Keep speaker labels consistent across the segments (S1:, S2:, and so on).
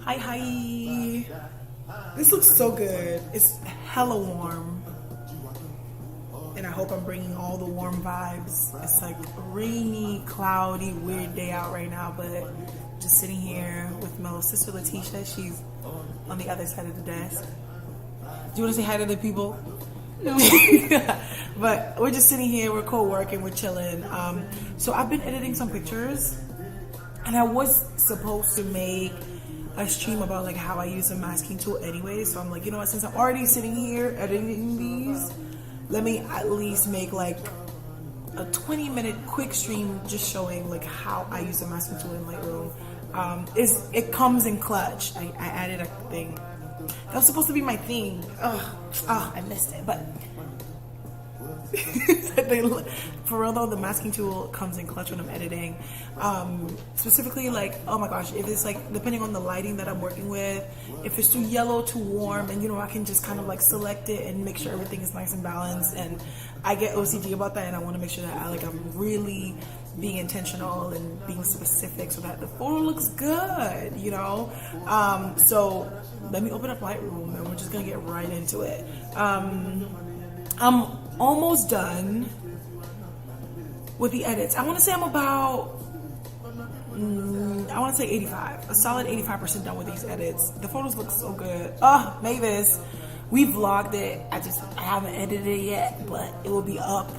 S1: Hi, hi. This looks so good. It's hella warm. And I hope I'm bringing all the warm vibes. It's like a rainy, cloudy, weird day out right now, but just sitting here with my little sister Letitia. She's on the other side of the desk. Do you want to say hi to the people? No. But we're just sitting here, we're co-working, we're chilling. So I've been editing some pictures, and I was supposed to make a stream about like how I use a masking tool anyway. So I'm like, you know what, since I'm already sitting here editing these, let me at least make like a 20-minute quick stream just showing like how I use a masking tool in Lightroom. It comes in clutch. I added a thing. That was supposed to be my thing. I missed it, but for real though, the masking tool comes in clutch when I'm editing. Specifically, like, oh my gosh, if it's like, depending on the lighting that I'm working with, if it's too yellow, too warm, and you know, I can just kind of like select it and make sure everything is nice and balanced. And I get OCD about that, and I want to make sure that I'm really being intentional and being specific so that the photo looks good, you know? So let me open up Lightroom and we're just gonna get right into it. I'm almost done with the edits. I want to say I'm about, I want to say 85, a solid 85% done with these edits. The photos look so good. Mavis, we vlogged it. I haven't edited it yet, but it will be up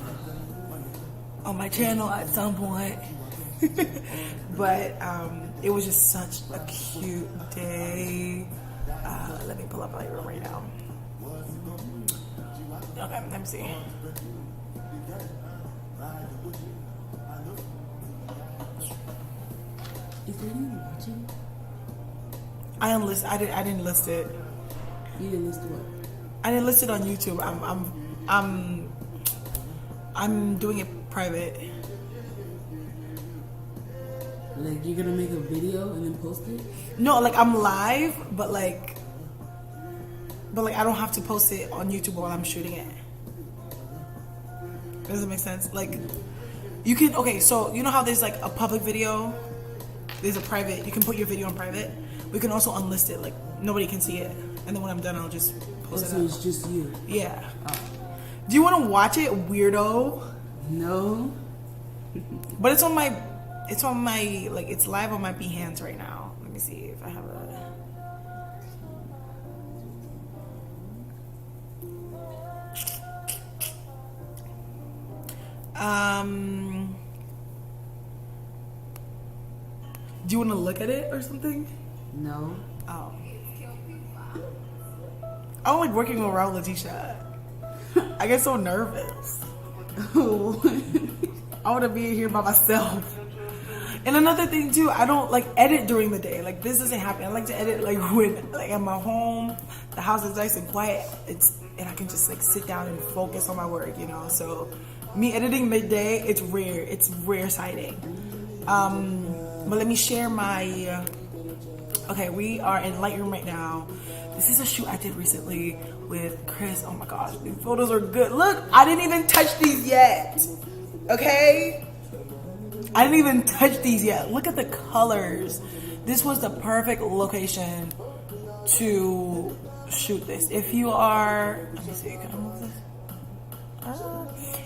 S1: on my channel at some point. But it was just such a cute day. Let me pull up Lightroom right now. Okay, let me see.
S2: Is there anyone watching?
S1: I didn't list it.
S2: You didn't list what?
S1: I didn't list it on YouTube. I'm doing it private.
S2: Like you're gonna make a video and then post it?
S1: No, like I'm live, but like I don't have to post it on YouTube while I'm shooting it. Does it make sense? Like you can, okay, so you know how there's like a public video, there's a private, you can put your video on private. We can also unlist it, like nobody can see it. And then when I'm done, I'll just post it.
S2: So it's just you?
S1: Yeah. Do you want to watch it, weirdo?
S2: No.
S1: But it's on my, like it's live on my Behance right now. Let me see if I have a. Do you want to look at it or something?
S2: No.
S1: Oh. I don't like working around Letitia. I get so nervous. I want to be here by myself. And another thing too, I don't like edit during the day. Like this doesn't happen. I like to edit like when like at my home, the house is nice and quiet. And I can just like sit down and focus on my work, you know. So me editing midday, it's rare. It's rare sighting. But let me share my. Okay, we are in Lightroom right now. This is a shoot I did recently with Chris. Oh my gosh, these photos are good. Look, I didn't even touch these yet. Okay? I didn't even touch these yet. Look at the colors. This was the perfect location to shoot this. If you are, let me see, can I move this?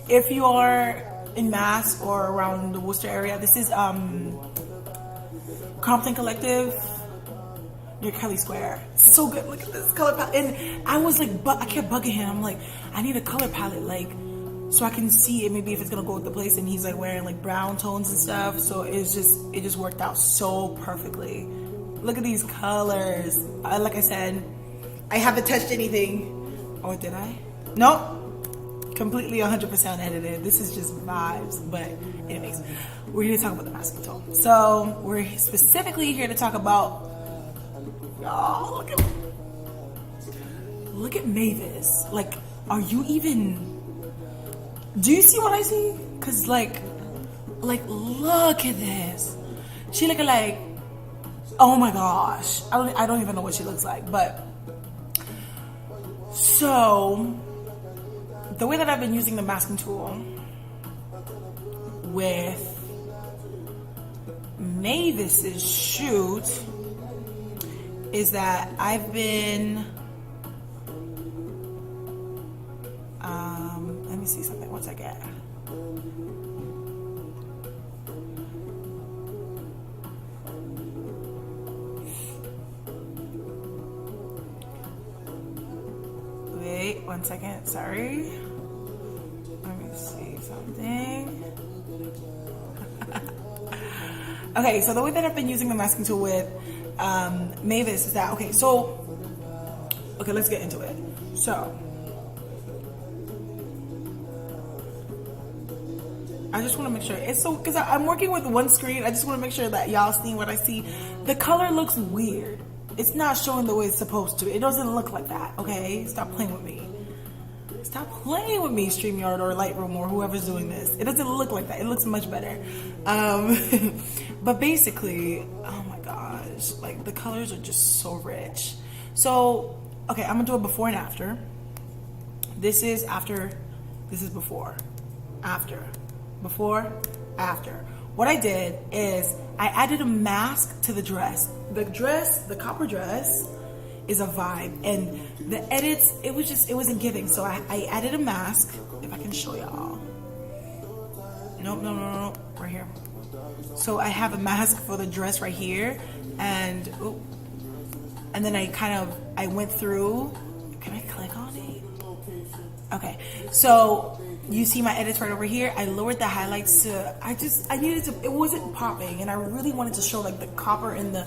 S1: If you are in Mass or around the Worcester area, this is Compton Collective near Kelly Square. So good. Look at this color palette. And I was like, I kept bugging him. I'm like, I need a color palette, like, so I can see it, maybe if it's gonna go with the place. And he's like wearing like brown tones and stuff. So it just worked out so perfectly. Look at these colors. Like I said, I haven't touched anything. Or did I? Nope. Completely 100% edited. This is just vibes. But anyways, we're here to talk about the masking tool. So we're specifically here to talk about. Oh, look at Mavis. Like, are you even? Do you see what I see? Cause like look at this. She looking like, oh my gosh. I don't even know what she looks like. But so the way that I've been using the masking tool with Mavis's shoot is that I've been, let me see something once I get. Wait, 1 second, sorry. Let me see something. Okay, so the way that I've been using the masking tool with Mavis is that, okay, let's get into it. So, I just want to make sure it's so, because I'm working with one screen, I just want to make sure that y'all see what I see. The color looks weird. It's not showing the way it's supposed to. It doesn't look like that, okay? Stop playing with me. Stop playing with me, StreamYard or Lightroom or whoever's doing this. It doesn't look like that. It looks much better. But basically, oh my gosh, like the colors are just so rich. So, okay, I'm gonna do a before and after. This is after, this is before, after, before, after. What I did is I added a mask to the dress. The copper dress is a vibe, and the edits, it wasn't giving. So I added a mask, if I can show y'all. Nope, right here. So I have a mask for the dress right here, and then I went through. Can I click on it? Okay, so you see my edits right over here. I lowered the highlights to, I needed to, it wasn't popping, and I really wanted to show like the copper and the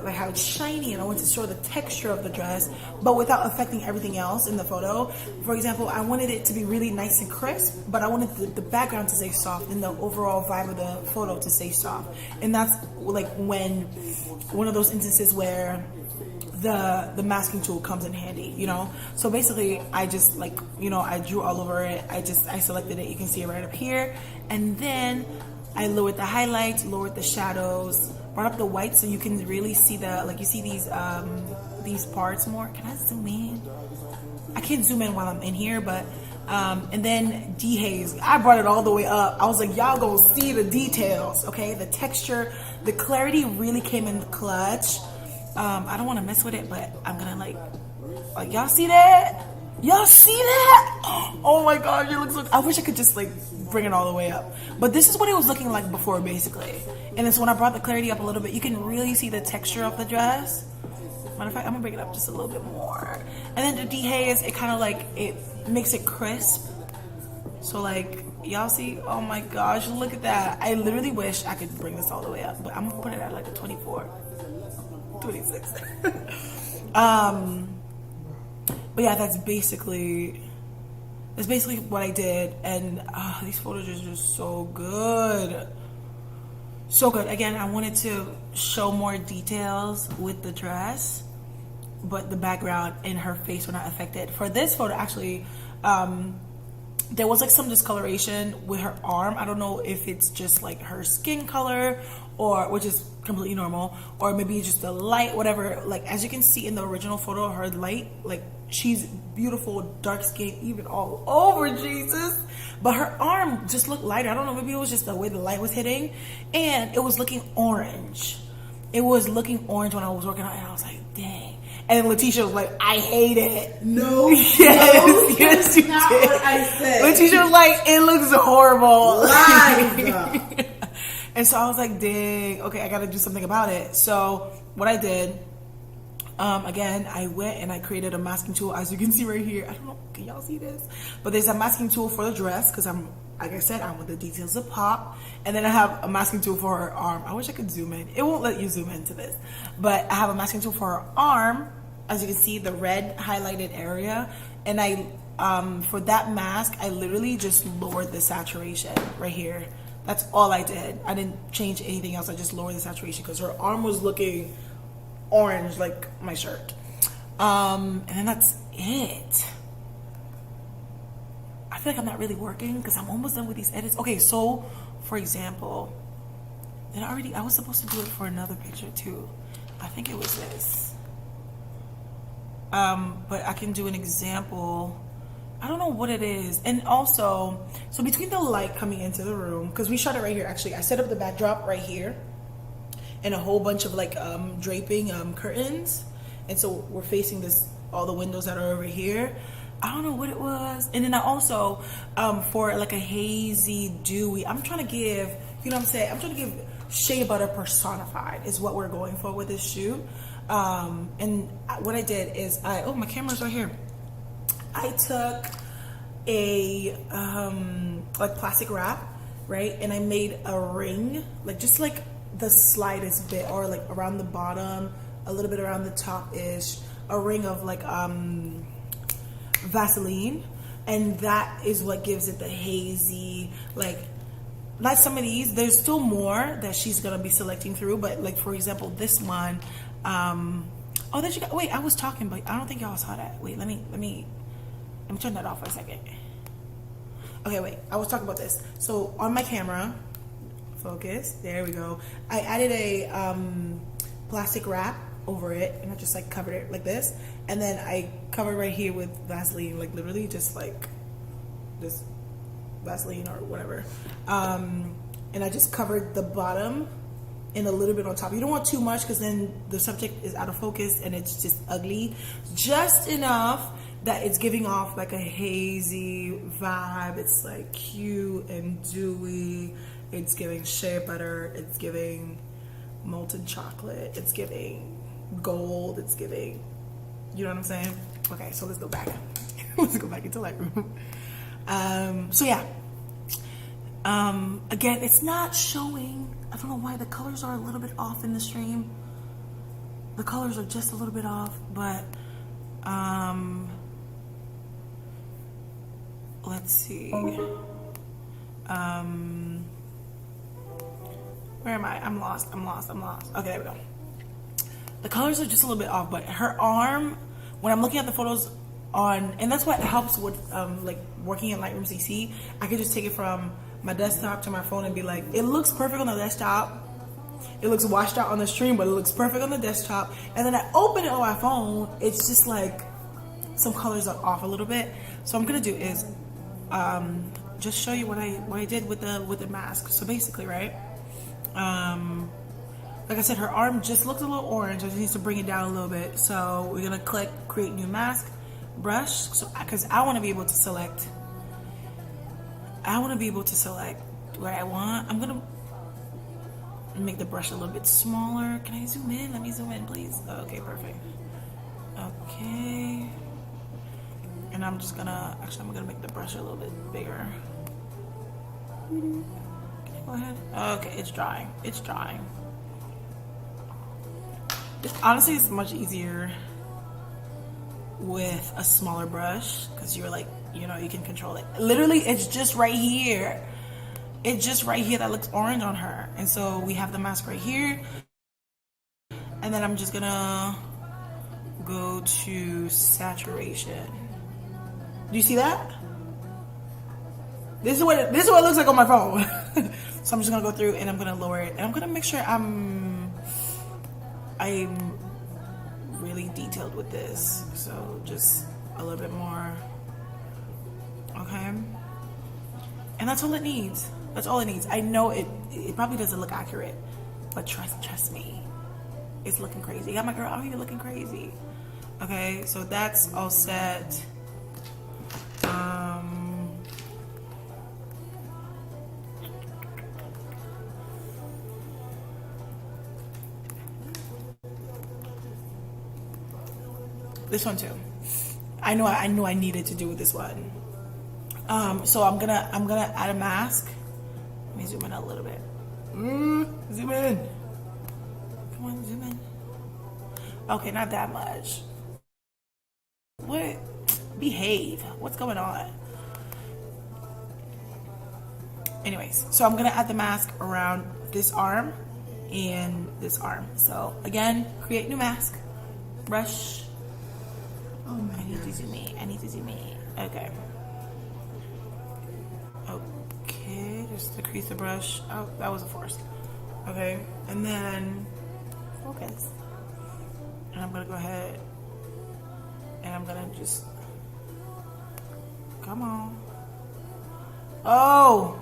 S1: like how it's shiny, and I wanted to show the texture of the dress, but without affecting everything else in the photo. For example, I wanted it to be really nice and crisp, but I wanted the background to stay soft and the overall vibe of the photo to stay soft. And that's like one of those instances where the masking tool comes in handy, you know? So basically I just like, I drew all over it. I selected it. You can see it right up here. And then I lowered the highlights, lowered the shadows, brought up the white so you can really see you see these parts more. Can I zoom in? I can't zoom in while I'm in here, but and then dehaze. I brought it all the way up. I was like, y'all gonna see the details, okay? The texture, the clarity really came in the clutch. I don't want to mess with it, but I'm gonna like y'all see that? Y'all see that? Oh my gosh, it looks I wish I could just like bring it all the way up. But this is what it was looking like before, basically. And it's when I brought the clarity up a little bit, you can really see the texture of the dress. Matter of fact, I'm gonna bring it up just a little bit more. And then the dehaze, it kind of like, it makes it crisp. So like, y'all see? Oh my gosh, look at that. I literally wish I could bring this all the way up, but I'm gonna put it at like a 24. 26. But yeah, that's basically what I did, and these photos are just so good. So good. Again, I wanted to show more details with the dress, but the background and her face were not affected. For this photo, actually, there was like some discoloration with her arm. I don't know if it's just like her skin color, or which is completely normal, or maybe just the light, whatever. Like as you can see in the original photo, her light, like she's beautiful, dark skin, even all over Jesus, but her arm just looked lighter. I don't know, maybe it was just the way the light was hitting, and it was looking orange. It was looking orange when I was working on it, and I was like, dang. And Letitia was like, I hate it.
S2: No.
S1: Yes, you
S2: not
S1: did.
S2: what I said.
S1: Letitia was like, it looks horrible.
S2: Lies.
S1: And so I was like, dang, okay, I gotta do something about it. So what I did, again, I went and I created a masking tool, as you can see right here. I don't know, can y'all see this? But there's a masking tool for the dress, because like I said, I want the details to pop. And then I have a masking tool for her arm. I wish I could zoom in. It won't let you zoom into this. But I have a masking tool for her arm. As you can see, the red highlighted area. And for that mask, I literally just lowered the saturation right here. That's all I did. I didn't change anything else. I just lowered the saturation because her arm was looking orange like my shirt. And then that's it. I feel like I'm not really working because I'm almost done with these edits. Okay, so for example, I was supposed to do it for another picture too. I think it was this. But I can do an example. I don't know what it is. And also, so between the light coming into the room, because we shot it right here, actually, I set up the backdrop right here. and a whole bunch of like draping curtains, and so we're facing this, all the windows that are over here. I don't know what it was. And then I also for like a hazy dewy, I'm trying to give, you know what I'm saying, I'm trying to give shea butter personified is what we're going for with this shoot. And what I did is oh, my camera's right here. I took a like plastic wrap, right, and I made a ring, like just like the slightest bit, or like around the bottom, a little bit around the top ish, a ring of like Vaseline, and that is what gives it the hazy, like, not some of these, there's still more that she's gonna be selecting through, but like for example this one, oh, that you got, wait, I was talking, but I don't think y'all saw that. Wait, let me turn that off for a second. Okay, wait, I was talking about this. So on my camera, focus, there we go, I added a plastic wrap over it, and I just like covered it like this, and then I covered right here with Vaseline, like literally just like this Vaseline or whatever, and I just covered the bottom and a little bit on top. You don't want too much because then the subject is out of focus and it's just ugly. Just enough that it's giving off like a hazy vibe. It's like cute and dewy. It's giving shea butter. It's giving molten chocolate. It's giving gold. It's giving, you know what I'm saying? Okay, so let's go back. Let's go back into Lightroom. So yeah, again, it's not showing. I don't know why the colors are a little bit off in the stream. The colors are just a little bit off, but let's see. Where am I? I'm lost. Okay, there we go. The colors are just a little bit off, but her arm, when I'm looking at the photos on, and that's what helps with like working in Lightroom CC, I can just take it from my desktop to my phone and be like, it looks perfect on the desktop, it looks washed out on the stream, but it looks perfect on the desktop. And then I open it on my phone, it's just like some colors are off a little bit. So what I'm gonna do is just show you what I did with the mask. So basically, right, like I said, her arm just looks a little orange. I just need to bring it down a little bit. So we're gonna click create new mask brush, so because I want to be able to select what I want. I'm gonna make the brush a little bit smaller. Can I zoom in? Let me zoom in, please. Okay, perfect. Okay, and I'm gonna make the brush a little bit bigger. Can I go ahead? Okay, it's drying. Honestly, it's much easier with a smaller brush because you're like, you know, you can control it. Literally, it's just right here. It's just right here that looks orange on her. And so we have the mask right here. And then I'm just gonna go to saturation. Do you see that? This is what it looks like on my phone. So I'm just gonna go through and I'm gonna lower it. And I'm gonna make sure I'm really detailed with this, so just a little bit more. Okay, and that's all it needs. I know it probably doesn't look accurate, but trust me, it's looking crazy. I got my girl out here looking crazy. Okay, so that's all set. This one too. I know I needed to do with this one. So I'm gonna add a mask. Let me zoom in a little bit. Zoom in. Come on, zoom in. Okay, not that much. What? Behave. What's going on? Anyways, so I'm gonna add the mask around this arm and this arm. So again, create new mask. Brush. Oh, I need to zoom in. Okay. Okay, just decrease the brush. Oh, that was a force. Okay, and then focus. And I'm gonna go ahead and I'm gonna just, come on. Oh,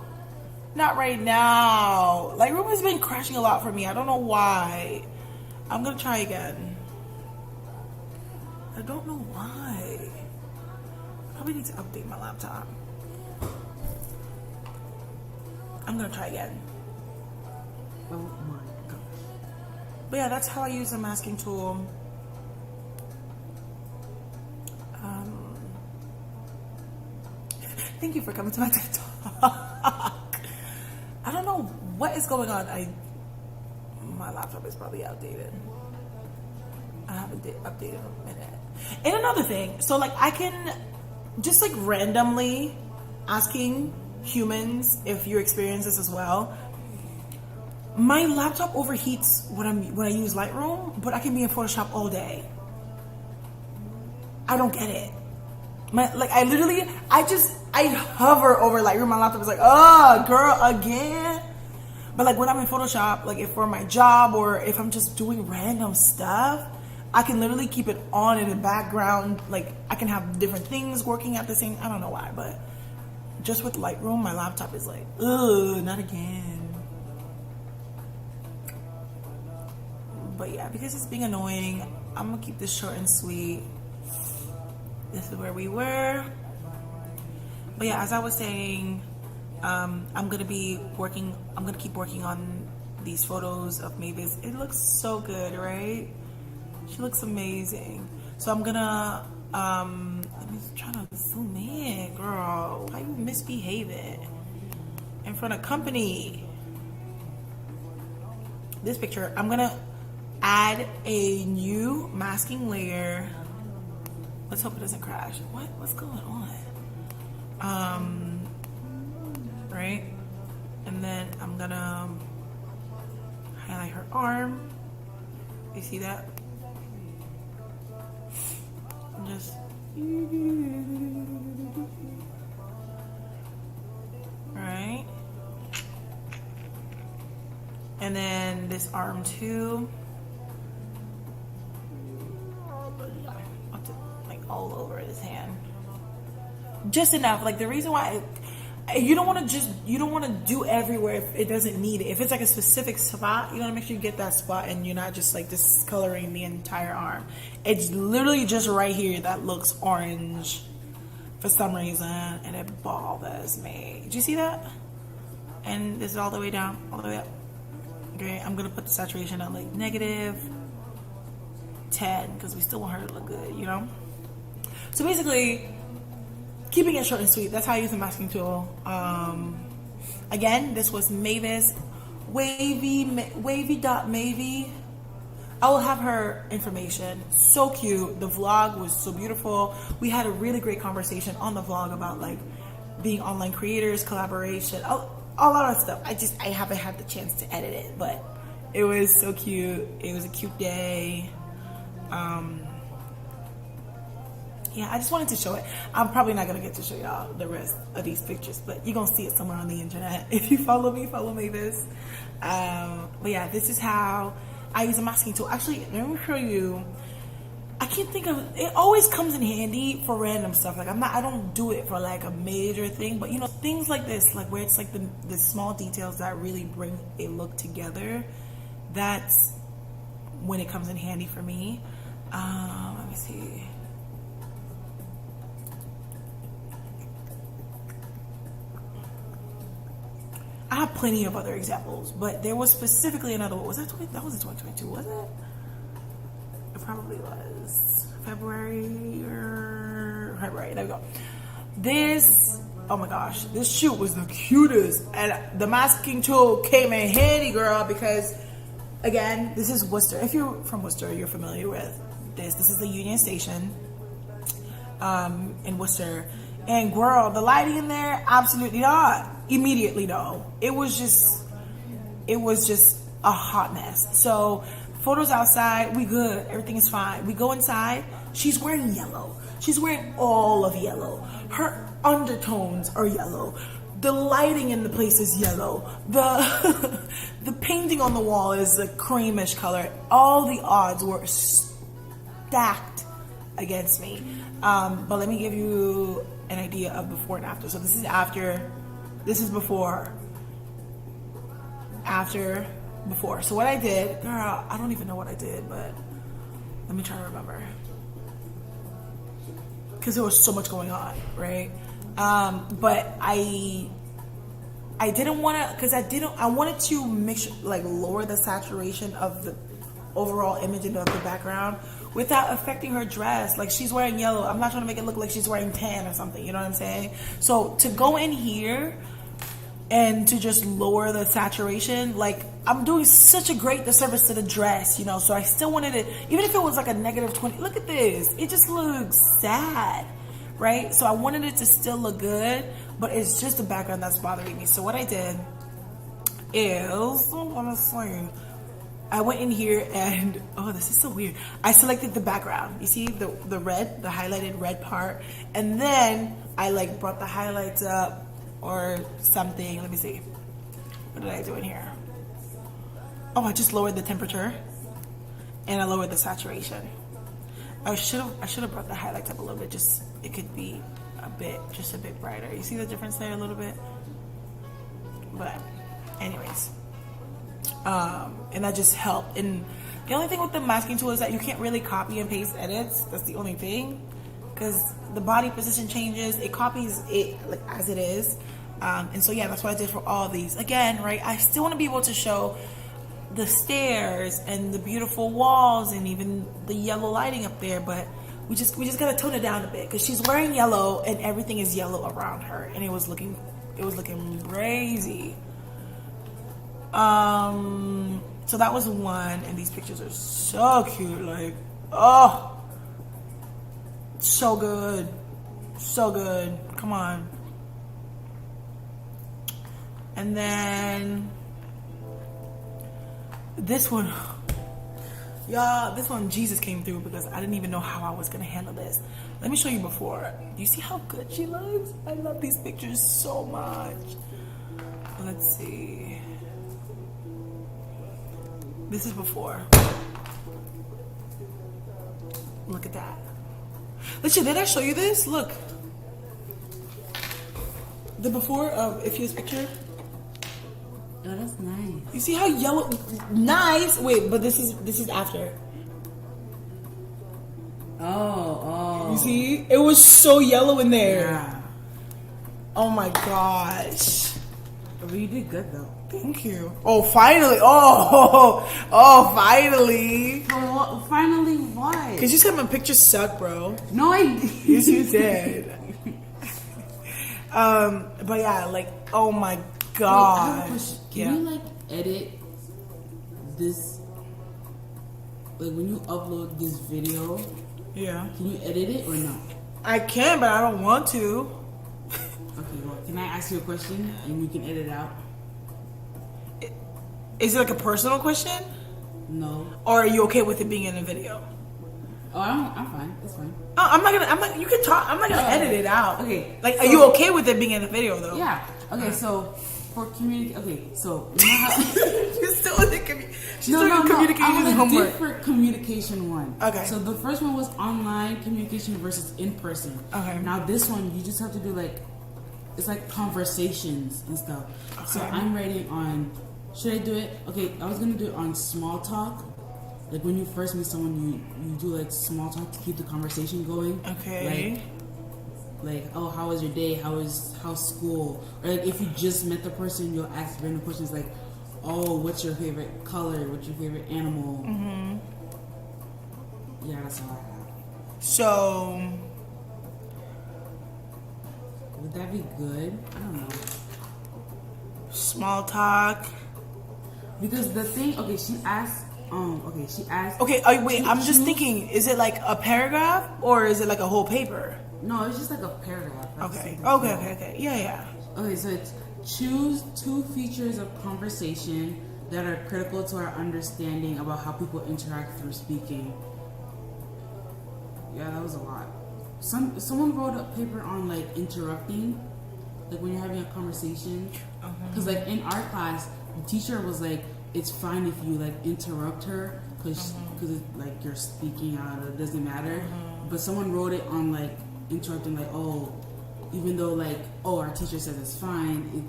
S1: Not right now. Lightroom has been crashing a lot for me. I don't know why. I'm gonna try again. I don't know why. Probably need to update my laptop. I'm gonna try again.
S2: Oh my gosh.
S1: But yeah, that's how I use the masking tool. Thank you for coming to my TikTok. I don't know what is going on. My laptop is probably outdated. I haven't updated in a minute. And another thing, so like I can just like randomly asking humans if you experience this as well. My laptop overheats when I use Lightroom, but I can be in Photoshop all day. I don't get it. I hover over Lightroom. My laptop is like, oh, girl, again. But like when I'm in Photoshop, like if for my job or if I'm just doing random stuff, I can literally keep it on in the background. Like I can have different things working at the same. I don't know why, but just with Lightroom, my laptop is like, ugh, not again. But yeah, because it's being annoying, I'm gonna keep this short and sweet. This is where we were. But yeah, as I was saying, I'm gonna keep working on these photos of Mavis. It looks so good, right? She looks amazing. So I'm gonna let me try to zoom in, girl. Why you misbehaving in front of company? This picture, I'm gonna add a new masking layer. Let's hope it doesn't crash. What's going on? Right? And then I'm gonna highlight her arm. You see that? Just right. And then this arm too. All over his hand, just enough. Like the reason why you don't want to do everywhere if it doesn't need it. If it's like a specific spot, you want to make sure you get that spot and you're not just like discoloring the entire arm. It's literally just right here that looks orange for some reason, and it bothers me. Did you see that? And this is all the way down, all the way up. Okay, I'm gonna put the saturation on like -10 because we still want her to look good, you know. So basically, keeping it short and sweet. That's how I use the masking tool. Again, this was Mavis, wavy.mavy. I will have her information. So cute. The vlog was so beautiful. We had a really great conversation on the vlog about like being online creators, collaboration, a lot of stuff. I haven't had the chance to edit it, but it was so cute. It was a cute day. Yeah, I just wanted to show it. I'm probably not gonna get to show y'all the rest of these pictures, but you're gonna see it somewhere on the internet. If you follow Mavis. But yeah, this is how I use a masking tool. Actually, let me show you. I can't think of it. Always comes in handy for random stuff. Like I don't do it for like a major thing, but you know, things like this, like where it's like the small details that really bring a look together. That's when it comes in handy for me. Let me see. I have plenty of other examples, but there was specifically another one. Was that that was in 2022? Was it? It probably was February. There we go. This, oh my gosh, this shoot was the cutest, and the masking tool came in handy, girl, because again, this is Worcester. If you're from Worcester, you're familiar with this. This is the Union Station in Worcester. And girl, the lighting in there, absolutely not. Immediately though, it was just a hot mess. So photos outside, we good, everything is fine. We go inside, she's wearing yellow. She's wearing all of yellow. Her undertones are yellow. The lighting in the place is yellow. The painting on the wall is a creamish color. All the odds were stacked against me. But let me give you an idea of before and after. So this is after, this is before, after, before. So what I did, girl, I don't even know what I did, but let me try to remember. Because there was so much going on, right? But I didn't want to, because I wanted to make sure, like, lower the saturation of the overall image and of the background without affecting her dress. Like, she's wearing yellow. I'm not trying to make it look like she's wearing tan or something, you know what I'm saying? So to go in here and to just lower the saturation, like, I'm doing such a great disservice to the dress, you know, so I still wanted it, even if it was like a negative 20, look at this, it just looks sad, right? So I wanted it to still look good, but it's just the background that's bothering me. So what I did is, honestly, I went in here and, oh, this is so weird. I selected the background. You see the red, the highlighted red part, and then I like brought the highlights up or something. Let me see. What did I do in here? Oh, I just lowered the temperature and I lowered the saturation. I should have brought the highlights up a little bit. Just, it could be just a bit brighter. You see the difference there a little bit? But anyways, and that just helped. And the only thing with the masking tool is that you can't really copy and paste edits. That's the only thing, because the body position changes. It copies it like as it is. And so yeah, that's what I did for all of these. Again, right, I still want to be able to show the stairs and the beautiful walls and even the yellow lighting up there, but we just gotta tone it down a bit, because she's wearing yellow and everything is yellow around her, and it was looking crazy. So that was one, and these pictures are so cute, like, oh, so good, come on. And then this one, y'all, this one, Jesus came through, because I didn't even know how I was gonna handle this. Let me show you before. You see how good she looks? I love these pictures so much. Let's see. This is before. Look at that. Listen, did I show you this? Look. The before of Ifya's picture.
S2: Oh, that's nice.
S1: You see how yellow? Nice. Wait, but this is after.
S2: Oh.
S1: You see? It was so yellow in there.
S2: Yeah.
S1: Oh my gosh.
S2: But you did good though.
S1: Thank you. Oh, finally. Oh, finally.
S2: Finally what?
S1: Because you said my pictures suck, bro.
S2: No, I did.
S1: Yes, you did. But yeah, like, oh my gosh.
S2: Can you like edit this? Like when you upload this video,
S1: Yeah.
S2: can you edit it or no?
S1: I can, but I don't want to.
S2: Okay, well, can I ask you a question and you can edit it out?
S1: Is it like a personal question?
S2: No.
S1: Or are you okay with it being in a video?
S2: Oh, I'm fine. That's fine.
S1: Oh, you can talk. I'm not gonna edit it out.
S2: Okay.
S1: Like,
S2: so,
S1: are you okay with it being in the video though?
S2: Yeah. Okay, so for okay, so you know how
S1: You're still in the communication
S2: I have a
S1: homework.
S2: different communication one.
S1: Okay.
S2: So the first one was online communication versus in person.
S1: Okay.
S2: Now this one, you just have to do like, it's like conversations and stuff. Okay. So I'm writing on, should I do it? Okay, I was gonna do it on small talk. Like when you first meet someone, you do like small talk to keep the conversation going.
S1: Okay.
S2: Like, oh, how was your day? How's school? Or like if you just met the person, you'll ask random questions like, oh, what's your favorite color? What's your favorite animal? Mm-hmm. Yeah, that's all I have.
S1: So,
S2: would that be good? I don't know.
S1: small talk.
S2: Because the thing, okay, she asked.
S1: Okay, wait, I'm just thinking, is it like a paragraph or is it like a whole paper?
S2: No, it's just like a paragraph.
S1: Okay. Yeah.
S2: Okay, so it's choose 2 features of conversation that are critical to our understanding about how people interact through speaking. Yeah, that was a lot. Someone wrote a paper on like interrupting, like when you're having a conversation. Because like in our class, the teacher was like, it's fine if you like interrupt her because like you're speaking out, it doesn't matter. But someone wrote it on like interrupting, like, oh, even though like, oh, our teacher says it's fine, it,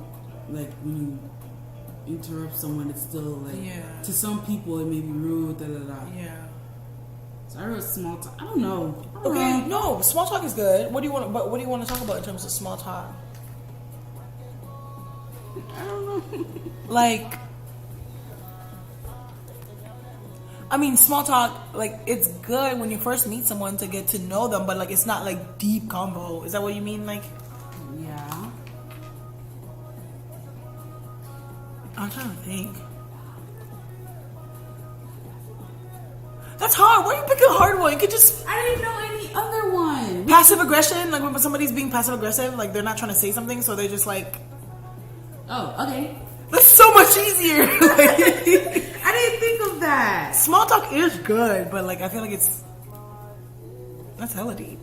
S2: like when you interrupt someone, it's still like
S1: Yeah.
S2: to some people it may be rude. Da da da.
S1: Yeah.
S2: So I wrote small talk. I don't know.
S1: Okay, no, small talk is good. What do you want? But what do you want to talk about in terms of small talk?
S2: I don't know.
S1: Like, I mean, small talk, like, it's good when you first meet someone to get to know them, but like, it's not like deep convo. Is that what you mean? Like,
S2: Yeah.
S1: I'm trying to think. That's hard. Why are you picking a hard one? You could just
S2: I didn't know any other one.
S1: passive aggression. Like when somebody's being passive aggressive, like they're not trying to say something, so they're just like.
S2: Oh, okay.
S1: That's so much easier. Like,
S2: I didn't think of that.
S1: small talk is good, but like I feel like that's hella deep.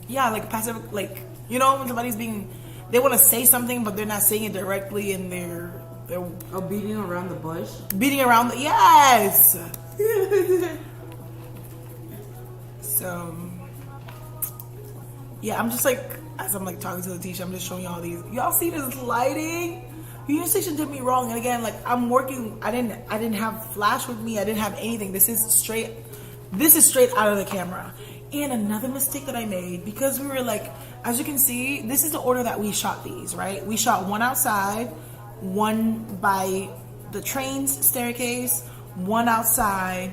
S1: Yeah, like passive, like you know when somebody's they want to say something, but they're not saying it directly, and they're
S2: Oh, beating around the bush.
S1: beating around. Yes. So, yeah, I'm just like, as I'm like talking to Letitia, I'm just showing y'all these. Y'all see this lighting? Your station did me wrong. And again, like I'm working. I didn't have flash with me. I didn't have anything. This is straight out of the camera. And another mistake that I made, because we were like, as you can see, this is the order that we shot these, right? We shot one outside, one by the train's staircase, one outside,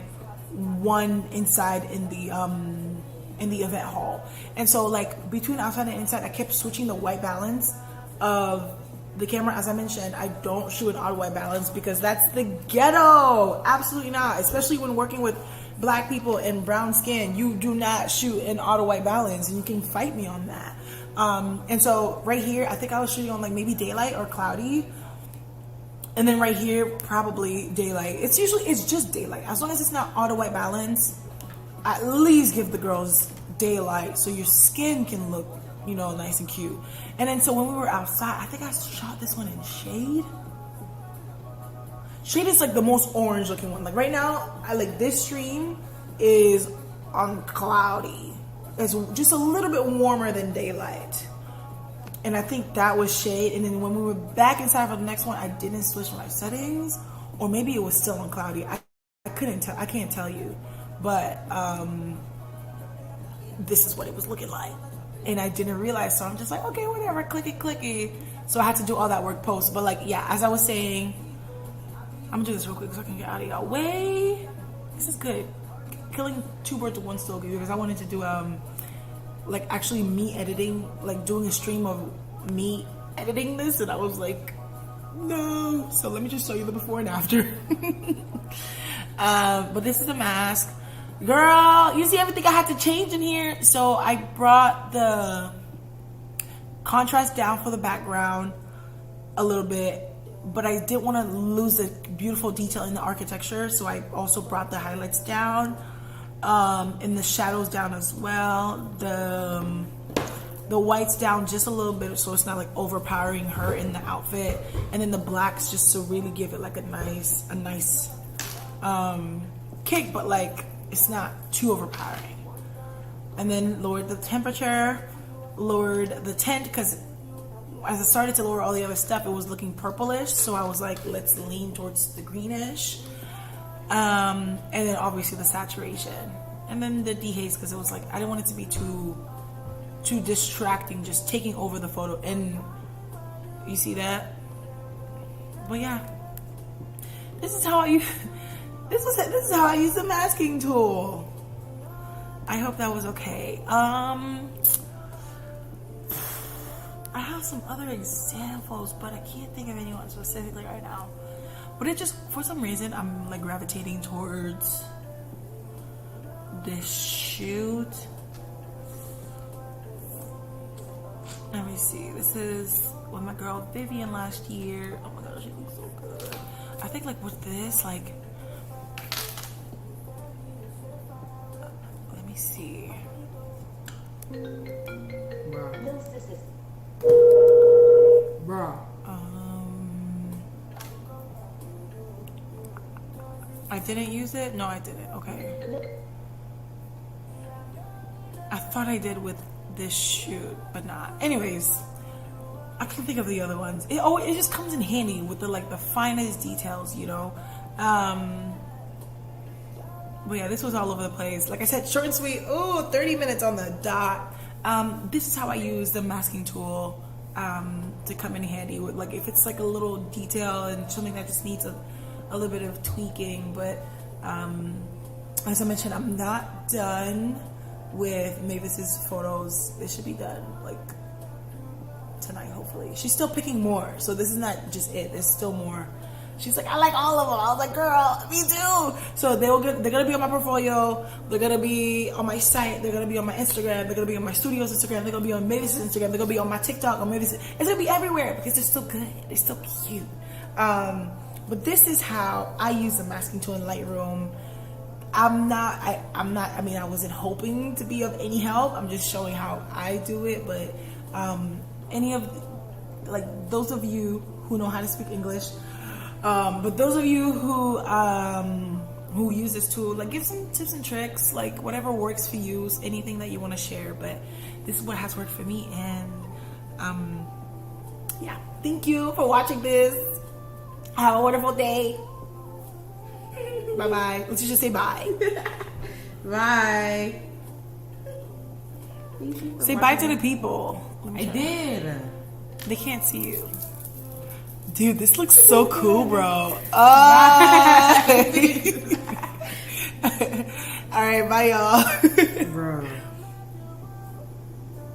S1: one inside in the event hall. And so like between outside and inside, I kept switching the white balance of the camera. As I mentioned, I don't shoot an auto white balance because that's the ghetto. Absolutely not. Especially when working with black people and brown skin, you do not shoot an auto white balance, and you can fight me on that. And so right here, I think I was shooting on like maybe daylight or cloudy. And then right here, probably daylight. It's just daylight. As long as it's not auto white balance, at least give the girls daylight so your skin can look, you know, nice and cute. And then so when we were outside, I think I shot this one in shade. Shade is like the most orange looking one. Like right now, this stream is on cloudy. It's just a little bit warmer than daylight. And I think that was shade. And then when we were back inside for the next one, I didn't switch my settings, or maybe it was still on cloudy. I couldn't tell. I can't tell you, but this is what it was looking like, and I didn't realize. So I'm just like, okay, whatever, clicky. So I had to do all that work post. But like, yeah, as I was saying, I'm gonna do this real quick so I can get out of y'all way. This is good. Killing two birds with one stone, because I wanted to do like actually me editing, like doing a stream of me editing this, and I was like, no. So let me just show you the before and after. But this is a mask, girl. You see everything I had to change in here. So I brought the contrast down for the background a little bit, but I didn't want to lose the beautiful detail in the architecture, so I also brought the highlights down. And the shadows down as well. The whites down just a little bit, so it's not like overpowering her in the outfit. And then the blacks just to really give it like a nice kick, but like it's not too overpowering. And then lowered the temperature, lowered the tint, because as I started to lower all the other stuff, it was looking purplish. So I was like, let's lean towards the greenish. And then obviously the saturation, and then the dehaze, because it was like I didn't want it to be too distracting, just taking over the photo. And you see that. But yeah, this is how I use the masking tool. I hope that was okay. I have some other examples, but I can't think of anyone specifically right now. But it just, for some reason, I'm like gravitating towards this shoot. Let me see. This is with my girl Vivian last year. Oh my gosh, she looks so good. I think like with this, like, let me see.
S2: Bro.
S1: I didn't use it? No, I didn't. Okay. I thought I did with this shoot, but not. Anyways, I can't think of the other ones. It just comes in handy with the like the finest details, you know. But yeah, this was all over the place. Like I said, short and sweet. Ooh, 30 minutes on the dot. This is how I use the masking tool to come in handy with, like, if it's like a little detail and something that just needs a little bit of tweaking. But as I mentioned, I'm not done with Mavis's photos. It should be done like tonight, hopefully. She's still picking more, so this is not just it. There's still more. She's like, I like all of them. I was like, girl, me too. So they're gonna be on my portfolio. They're gonna be on my site. They're gonna be on my Instagram. They're gonna be on my studio's Instagram. They're gonna be on Mavis's Instagram. They're gonna be on my TikTok. On Mavis. It's gonna be everywhere because they're still good. They're still cute. But this is how I use the masking tool in Lightroom. I mean, I wasn't hoping to be of any help. I'm just showing how I do it. But any of, like, those of you who know how to speak English, but those of you who use this tool, like, give some tips and tricks, like whatever works for you, anything that you want to share. But this is what has worked for me, and yeah, thank you for watching this. Have a wonderful day. Bye bye. Let's just say bye.
S2: Bye.
S1: Say bye to the people.
S2: I did.
S1: They can't see you. Dude, this looks so cool, bro. Oh. All right, bye, y'all.
S2: Bro.